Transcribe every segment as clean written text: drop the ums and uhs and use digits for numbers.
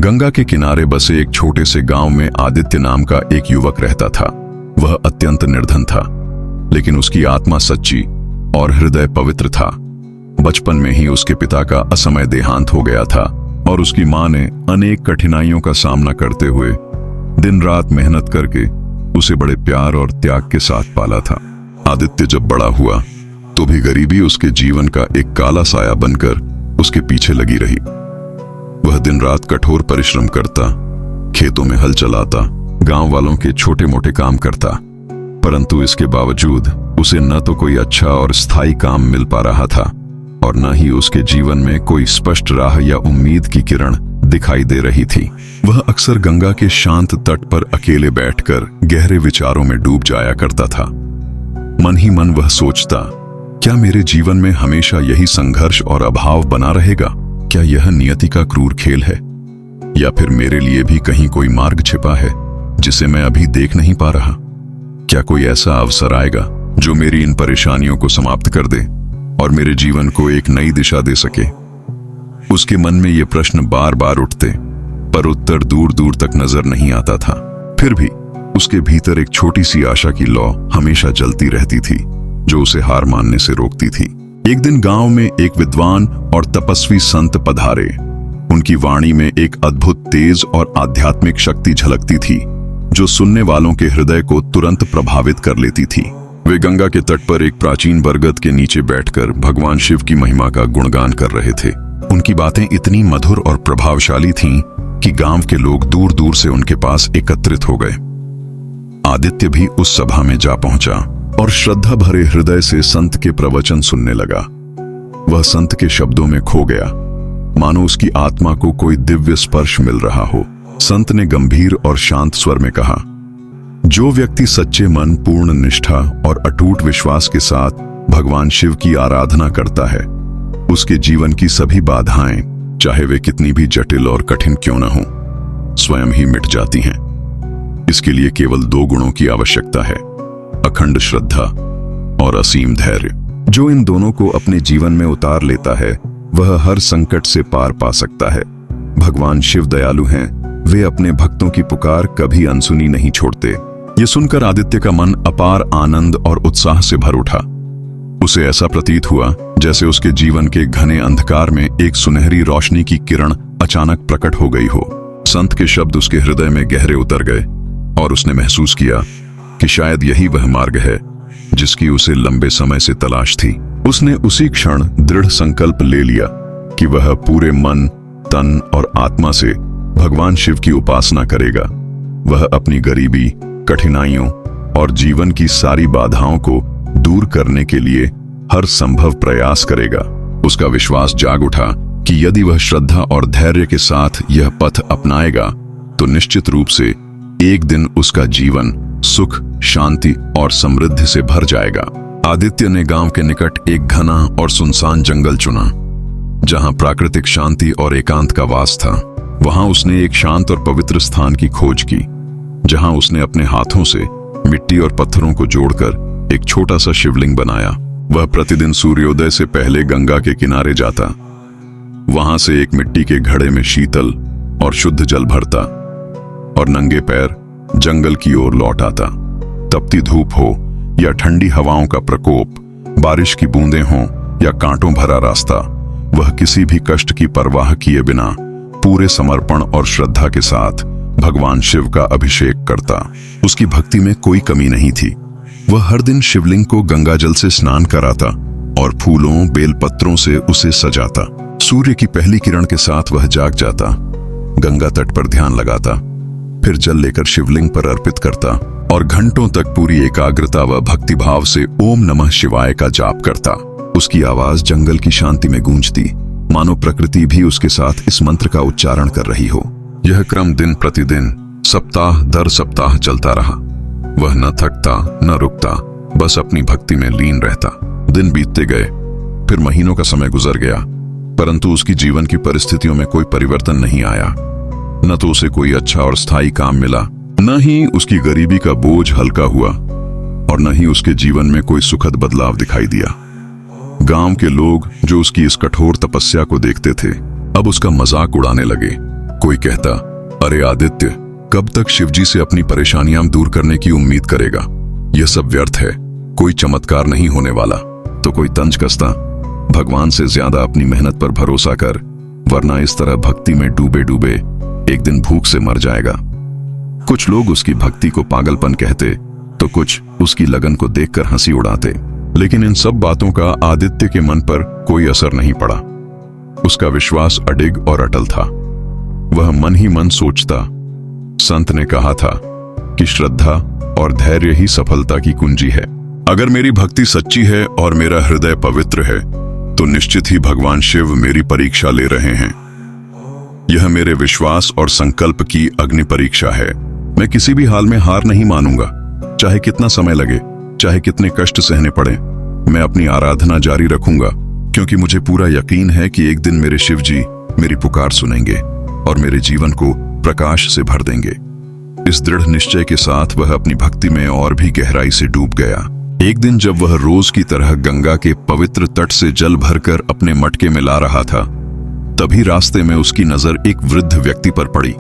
गंगा के किनारे बसे एक छोटे से गांव में आदित्य नाम का एक युवक रहता था। वह अत्यंत निर्धन था, लेकिन उसकी आत्मा सच्ची और हृदय पवित्र था। बचपन में ही उसके पिता का असमय देहांत हो गया था और उसकी मां ने अनेक कठिनाइयों का सामना करते हुए दिन रात मेहनत करके उसे बड़े प्यार और त्याग के साथ पाला था। आदित्य जब बड़ा हुआ तो भी गरीबी उसके जीवन का एक काला साया बनकर उसके पीछे लगी रही। वह दिन रात कठोर परिश्रम करता, खेतों में हल चलाता, गांव वालों के छोटे मोटे काम करता, परंतु इसके बावजूद उसे न तो कोई अच्छा और स्थायी काम मिल पा रहा था और न ही उसके जीवन में कोई स्पष्ट राह या उम्मीद की किरण दिखाई दे रही थी। वह अक्सर गंगा के शांत तट पर अकेले बैठकर गहरे विचारों में डूब जाया करता था। मन ही मन वह सोचता, क्या मेरे जीवन में हमेशा यही संघर्ष और अभाव बना रहेगा? क्या यह नियति का क्रूर खेल है, या फिर मेरे लिए भी कहीं कोई मार्ग छिपा है जिसे मैं अभी देख नहीं पा रहा? क्या कोई ऐसा अवसर आएगा जो मेरी इन परेशानियों को समाप्त कर दे और मेरे जीवन को एक नई दिशा दे सके? उसके मन में ये प्रश्न बार बार उठते, पर उत्तर दूर दूर तक नजर नहीं आता था। फिर भी उसके भीतर एक छोटी सी आशा की लौ हमेशा जलती रहती थी, जो उसे हार मानने से रोकती थी। एक दिन गांव में एक विद्वान और तपस्वी संत पधारे। उनकी वाणी में एक अद्भुत तेज और आध्यात्मिक शक्ति झलकती थी, जो सुनने वालों के हृदय को तुरंत प्रभावित कर लेती थी। वे गंगा के तट पर एक प्राचीन बरगद के नीचे बैठकर भगवान शिव की महिमा का गुणगान कर रहे थे। उनकी बातें इतनी मधुर और प्रभावशाली थीं कि गांव के लोग दूर दूर से उनके पास एकत्रित हो गए। आदित्य भी उस सभा में जा पहुंचा और श्रद्धा भरे हृदय से संत के प्रवचन सुनने लगा। वह संत के शब्दों में खो गया, मानो उसकी आत्मा को कोई दिव्य स्पर्श मिल रहा हो। संत ने गंभीर और शांत स्वर में कहा, जो व्यक्ति सच्चे मन, पूर्ण निष्ठा और अटूट विश्वास के साथ भगवान शिव की आराधना करता है, उसके जीवन की सभी बाधाएं, चाहे वे कितनी भी जटिल और कठिन क्यों न हो, स्वयं ही मिट जाती हैं। इसके लिए केवल 2 गुणों की आवश्यकता है, अखंड श्रद्धा और असीम धैर्य। जो इन दोनों को अपने जीवन में उतार लेता है, वह हर संकट से पार पा सकता है। भगवान शिव दयालु हैं, वे अपने भक्तों की पुकार कभी अनसुनी नहीं छोड़ते। ये सुनकर आदित्य का मन अपार आनंद और उत्साह से भर उठा। उसे ऐसा प्रतीत हुआ जैसे उसके जीवन के घने अंधकार में एक सुनहरी रोशनी की किरण अचानक प्रकट हो गई हो। संत के शब्द उसके हृदय में गहरे उतर गए और उसने महसूस किया कि शायद यही वह मार्ग है जिसकी उसे लंबे समय से तलाश थी। उसने उसी क्षण दृढ़ संकल्प ले लिया कि वह पूरे मन, तन और आत्मा से भगवान शिव की उपासना करेगा। वह अपनी गरीबी, कठिनाइयों और जीवन की सारी बाधाओं को दूर करने के लिए हर संभव प्रयास करेगा। उसका विश्वास जाग उठा कि यदि वह श्रद्धा और धैर्य के साथ यह पथ अपनाएगा तो निश्चित रूप से एक दिन उसका जीवन सुख, शांति और समृद्धि से भर जाएगा। आदित्य ने गांव के निकट एक घना और सुनसान जंगल चुना, जहां प्राकृतिक शांति और एकांत का वास था। वहां उसने एक शांत और पवित्र स्थान की खोज की, जहां उसने अपने हाथों से मिट्टी और पत्थरों को जोड़कर एक छोटा सा शिवलिंग बनाया। वह प्रतिदिन सूर्योदय से पहले गंगा के किनारे जाता, वहां से एक मिट्टी के घड़े में शीतल और शुद्ध जल भरता और नंगे पैर जंगल की ओर लौट आता। तपती धूप हो या ठंडी हवाओं का प्रकोप, बारिश की बूंदें हों या कांटों भरा रास्ता, वह किसी भी कष्ट की परवाह किए बिना पूरे समर्पण और श्रद्धा के साथ भगवान शिव का अभिषेक करता। उसकी भक्ति में कोई कमी नहीं थी। वह हर दिन शिवलिंग को गंगा जल से स्नान कराता और फूलों, बेलपत्रों से उसे सजाता। सूर्य की पहली किरण के साथ वह जाग जाता, गंगा तट पर ध्यान लगाता, फिर जल लेकर शिवलिंग पर अर्पित करता और घंटों तक पूरी एकाग्रता व भक्तिभाव से ओम नमः शिवाय का जाप करता। उसकी आवाज जंगल की शांति में गूंजती, मानो प्रकृति भी उसके साथ इस मंत्र का उच्चारण कर रही हो। यह क्रम दिन प्रतिदिन, सप्ताह दर सप्ताह चलता रहा। वह न थकता न रुकता, बस अपनी भक्ति में लीन रहता। दिन बीतते गए, फिर महीनों का समय गुजर गया, परंतु उसकी जीवन की परिस्थितियों में कोई परिवर्तन नहीं आया। न तो उसे कोई अच्छा और स्थायी काम मिला, न ही उसकी गरीबी का बोझ हल्का हुआ और न ही उसके जीवन में कोई सुखद बदलाव दिखाई दिया। गांव के लोग जो उसकी इस कठोर तपस्या को देखते थे, अब उसका मजाक उड़ाने लगे। कोई कहता, अरे आदित्य, कब तक शिवजी से अपनी परेशानियां दूर करने की उम्मीद करेगा? यह सब व्यर्थ है, कोई चमत्कार नहीं होने वाला। तो कोई तंज कसता, भगवान से ज्यादा अपनी मेहनत पर भरोसा कर, वरना इस तरह भक्ति में डूबे डूबे एक दिन भूख से मर जाएगा। कुछ लोग उसकी भक्ति को पागलपन कहते तो कुछ उसकी लगन को देखकर हंसी उड़ाते, लेकिन इन सब बातों का आदित्य के मन पर कोई असर नहीं पड़ा। उसका विश्वास अडिग और अटल था। वह मन ही मन सोचता, संत ने कहा था कि श्रद्धा और धैर्य ही सफलता की कुंजी है। अगर मेरी भक्ति सच्ची है और मेरा हृदय पवित्र है तो निश्चित ही भगवान शिव मेरी परीक्षा ले रहे हैं। यह मेरे विश्वास और संकल्प की अग्नि परीक्षा है। मैं किसी भी हाल में हार नहीं मानूंगा, चाहे कितना समय लगे, चाहे कितने कष्ट सहने पड़े। मैं अपनी आराधना जारी रखूंगा, क्योंकि मुझे पूरा यकीन है कि एक दिन मेरे शिव जी मेरी पुकार सुनेंगे और मेरे जीवन को प्रकाश से भर देंगे। इस दृढ़ निश्चय के साथ वह अपनी भक्ति में और भी गहराई से डूब गया। एक दिन जब वह रोज की तरह गंगा के पवित्र तट से जल भरकर अपने मटके में ला रहा था, तभी रास्ते में उसकी नजर एक वृद्ध व्यक्ति पर पड़ी।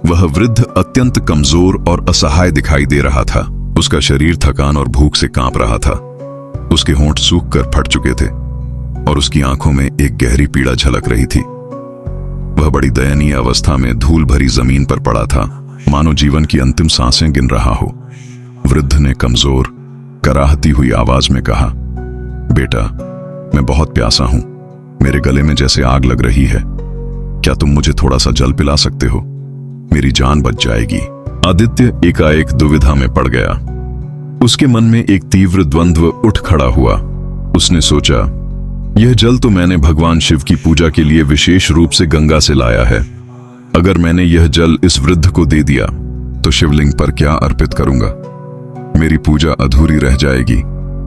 वह वृद्ध अत्यंत कमजोर और असहाय दिखाई दे रहा था। उसका शरीर थकान और भूख से कांप रहा था। उसके होंठ सूख कर फट चुके थे और उसकी आंखों में एक गहरी पीड़ा झलक रही थी। वह बड़ी दयनीय अवस्था में धूल भरी जमीन पर पड़ा था, मानो जीवन की अंतिम सांसें गिन रहा हो। वृद्ध ने कमजोर, कराहती हुई आवाज में कहा, बेटा, मैं बहुत प्यासा हूं, मेरे गले में जैसे आग लग रही है। क्या तुम मुझे थोड़ा सा जल पिला सकते हो? मेरी जान बच जाएगी। आदित्य एकाएक दुविधा में पड़ गया। उसके मन में एक तीव्र द्वंद्व उठ खड़ा हुआ। उसने सोचा, यह जल तो मैंने भगवान शिव की पूजा के लिए विशेष रूप से गंगा से लाया है। अगर मैंने यह जल इस वृद्ध को दे दिया तो शिवलिंग पर क्या अर्पित करूंगा? मेरी पूजा अधूरी रह जाएगी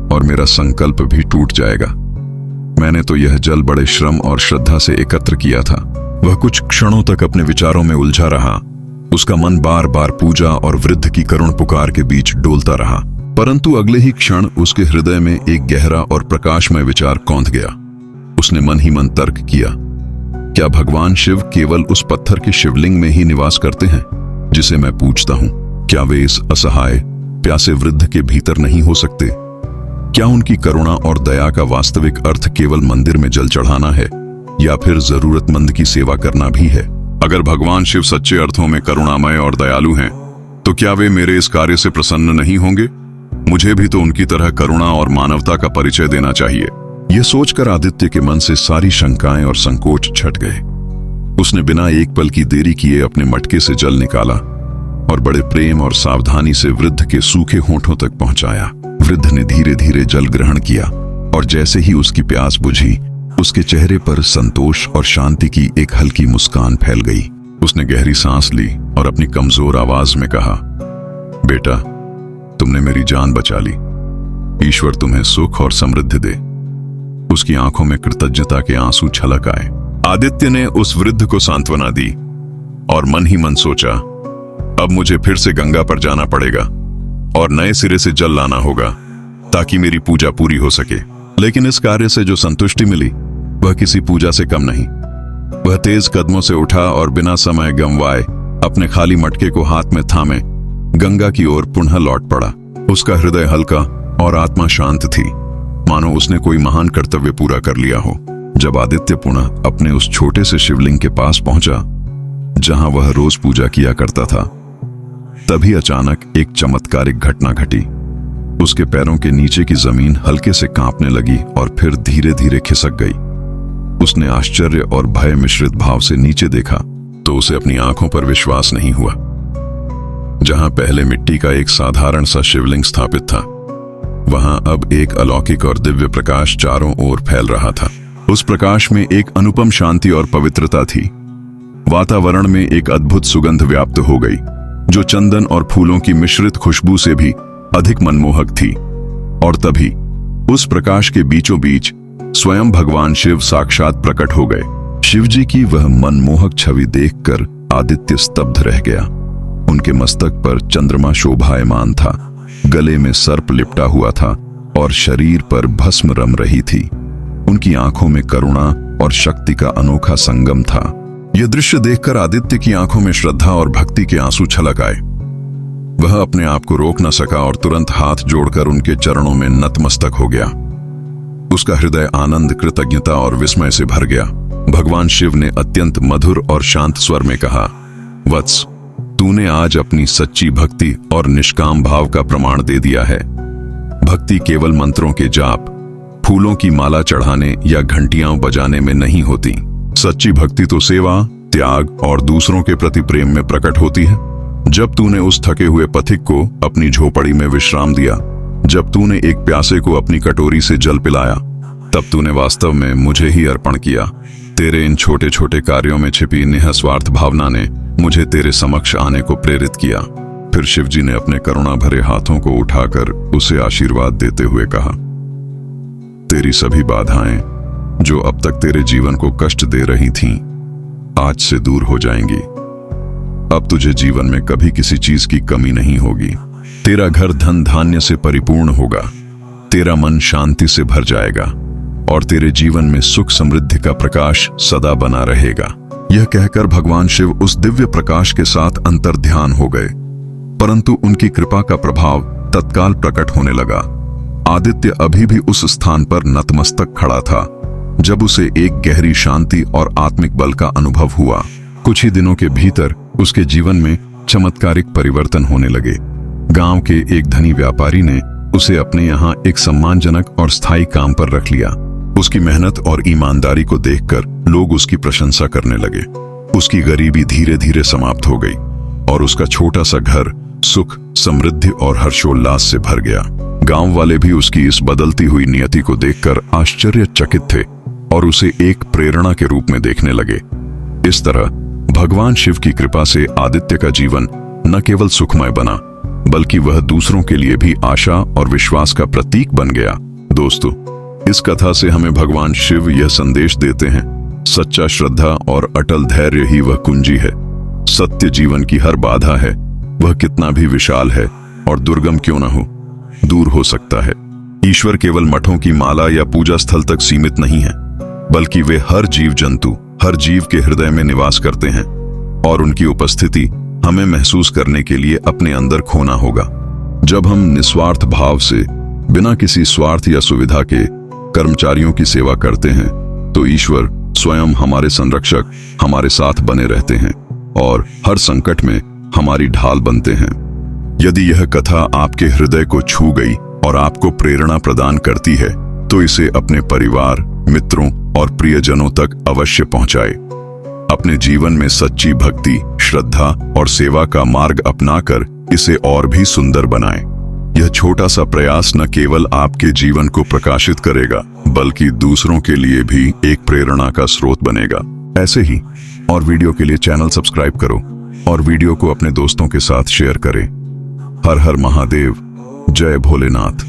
और मेरा संकल्प भी टूट जाएगा। मैंने तो यह जल बड़े श्रम और श्रद्धा से एकत्र किया था। वह कुछ क्षणों तक अपने विचारों में उलझा रहा। उसका मन बार बार पूजा और वृद्ध की करुण पुकार के बीच डोलता रहा, परंतु अगले ही क्षण उसके हृदय में एक गहरा और प्रकाशमय विचार कौंध गया। उसने मन ही मन तर्क किया, क्या भगवान शिव केवल उस पत्थर के शिवलिंग में ही निवास करते हैं जिसे मैं पूजता हूं? क्या वे इस असहाय प्यासे वृद्ध के भीतर नहीं हो सकते? क्या उनकी करुणा और दया का वास्तविक अर्थ केवल मंदिर में जल चढ़ाना है या फिर जरूरतमंद की सेवा करना भी है? अगर भगवान शिव सच्चे अर्थों में करुणामय और दयालु हैं, तो क्या वे मेरे इस कार्य से प्रसन्न नहीं होंगे? मुझे भी तो उनकी तरह करुणा और मानवता का परिचय देना चाहिए। यह सोचकर आदित्य के मन से सारी शंकाएं और संकोच छट गए। उसने बिना एक पल की देरी किए अपने मटके से जल निकाला और बड़े प्रेम और सावधानी से वृद्ध के सूखे होंठों तक पहुंचाया। वृद्ध ने धीरे धीरे जल ग्रहण किया और जैसे ही उसकी प्यास बुझी, उसके चेहरे पर संतोष और शांति की एक हल्की मुस्कान फैल गई। उसने गहरी सांस ली और अपनी कमजोर आवाज में कहा, बेटा, तुमने मेरी जान बचा ली। ईश्वर तुम्हें सुख और समृद्धि दे। उसकी आंखों में कृतज्ञता के आंसू छलक आए। आदित्य ने उस वृद्ध को सांत्वना दी और मन ही मन सोचा, अब मुझे फिर से गंगा पर जाना पड़ेगा और नए सिरे से जल लाना होगा ताकि मेरी पूजा पूरी हो सके। लेकिन इस कार्य से जो संतुष्टि मिली वह किसी पूजा से कम नहीं। वह तेज कदमों से उठा और बिना समय गंवाए अपने खाली मटके को हाथ में थामे गंगा की ओर पुनः लौट पड़ा। उसका हृदय हल्का और आत्मा शांत थी, मानो उसने कोई महान कर्तव्य पूरा कर लिया हो। जब आदित्य पुनः अपने उस छोटे से शिवलिंग के पास पहुंचा जहां वह रोज पूजा किया करता था, तभी अचानक एक चमत्कारिक घटना घटी। उसके पैरों के नीचे की जमीन हल्के से कांपने लगी और फिर धीरे धीरे खिसक गई। उसने आश्चर्य और भय मिश्रित भाव से नीचे देखा तो उसे अपनी आंखों पर विश्वास नहीं हुआ। जहां पहले मिट्टी का एक साधारण सा शिवलिंग स्थापित था, वहां अब एक अलौकिक और दिव्य प्रकाश चारों ओर फैल रहा था। उस प्रकाश में एक अनुपम शांति और पवित्रता थी। वातावरण में एक अद्भुत सुगंध व्याप्त हो गई, जो चंदन और फूलों की मिश्रित खुशबू से भी अधिक मनमोहक थी। और तभी उस प्रकाश के बीचों बीच स्वयं भगवान शिव साक्षात प्रकट हो गए। शिवजी की वह मनमोहक छवि देखकर आदित्य स्तब्ध रह गया। उनके मस्तक पर चंद्रमा शोभायमान था, गले में सर्प लिपटा हुआ था और शरीर पर भस्म रम रही थी। उनकी आंखों में करुणा और शक्ति का अनोखा संगम था। यह दृश्य देखकर आदित्य की आंखों में श्रद्धा और भक्ति के आंसू छलक आए। वह अपने आप को रोक न सका और तुरंत हाथ जोड़कर उनके चरणों में नतमस्तक हो गया। उसका हृदय आनंद, कृतज्ञता और विस्मय से भर गया। भगवान शिव ने अत्यंत मधुर और शांत स्वर में कहा, वत्स, तूने आज अपनी सच्ची भक्ति और निष्काम भाव का प्रमाण दे दिया है। भक्ति केवल मंत्रों के जाप, फूलों की माला चढ़ाने या घंटियां बजाने में नहीं होती। सच्ची भक्ति तो सेवा, त्याग और दूसरों के प्रति प्रेम में प्रकट होती है। जब तूने उस थके हुए पथिक को अपनी झोपड़ी में विश्राम दिया, जब तूने एक प्यासे को अपनी कटोरी से जल पिलाया, तब तूने वास्तव में मुझे ही अर्पण किया। तेरे इन छोटे छोटे कार्यों में छिपी निःस्वार्थ भावना ने मुझे तेरे समक्ष आने को प्रेरित किया। फिर शिवजी ने अपने करुणा भरे हाथों को उठाकर उसे आशीर्वाद देते हुए कहा, तेरी सभी बाधाएं जो अब तक तेरे जीवन को कष्ट दे रही थीं, आज से दूर हो जाएंगी। अब तुझे जीवन में कभी किसी चीज की कमी नहीं होगी। तेरा घर धन धान्य से परिपूर्ण होगा, तेरा मन शांति से भर जाएगा और तेरे जीवन में सुख समृद्धि का प्रकाश सदा बना रहेगा। यह कहकर भगवान शिव उस दिव्य प्रकाश के साथ अंतर्ध्यान हो गए, परंतु उनकी कृपा का प्रभाव तत्काल प्रकट होने लगा। आदित्य अभी भी उस स्थान पर नतमस्तक खड़ा था जब उसे एक गहरी शांति और आत्मिक बल का अनुभव हुआ। कुछ ही दिनों के भीतर उसके जीवन में चमत्कारिक परिवर्तन होने लगे। गांव के एक धनी व्यापारी ने उसे अपने यहाँ एक सम्मानजनक और स्थायी काम पर रख लिया। उसकी मेहनत और ईमानदारी को देखकर लोग उसकी प्रशंसा करने लगे। उसकी गरीबी धीरे धीरे समाप्त हो गई और उसका छोटा सा घर सुख, समृद्धि और हर्षोल्लास से भर गया। गांव वाले भी उसकी इस बदलती हुई नियति को देखकर आश्चर्यचकित थे और उसे एक प्रेरणा के रूप में देखने लगे। इस तरह भगवान शिव की कृपा से आदित्य का जीवन न केवल सुखमय बना, बल्कि वह दूसरों के लिए भी आशा और विश्वास का प्रतीक बन गया। दोस्तों, इस कथा से हमें भगवान शिव यह संदेश देते हैं, सच्चा श्रद्धा और अटल धैर्य ही वह कुंजी है। सत्य जीवन की हर बाधा है, वह कितना भी विशाल है और दुर्गम क्यों न हो, दूर हो सकता है। ईश्वर केवल मठों की माला या पूजा स्थल तक सीमित नहीं है, बल्कि वे हर जीव जंतु, हर जीव के हृदय में निवास करते हैं और उनकी उपस्थिति हमें महसूस करने के लिए अपने अंदर खोना होगा। जब हम निस्वार्थ भाव से, बिना किसी स्वार्थ या सुविधा के कर्मचारियों की सेवा करते हैं, तो ईश्वर स्वयं हमारे संरक्षक, हमारे साथ बने रहते हैं और हर संकट में हमारी ढाल बनते हैं। यदि यह कथा आपके हृदय को छू गई और आपको प्रेरणा प्रदान करती है, तो इसे अपने परिवार, मित्रों और प्रियजनों तक अवश्य पहुंचाएं। अपने जीवन में सच्ची भक्ति, श्रद्धा और सेवा का मार्ग अपनाकर इसे और भी सुंदर बनाएं। यह छोटा सा प्रयास न केवल आपके जीवन को प्रकाशित करेगा, बल्कि दूसरों के लिए भी एक प्रेरणा का स्रोत बनेगा। ऐसे ही और वीडियो के लिए चैनल सब्सक्राइब करो और वीडियो को अपने दोस्तों के साथ शेयर करें। हर हर महादेव, जय भोलेनाथ।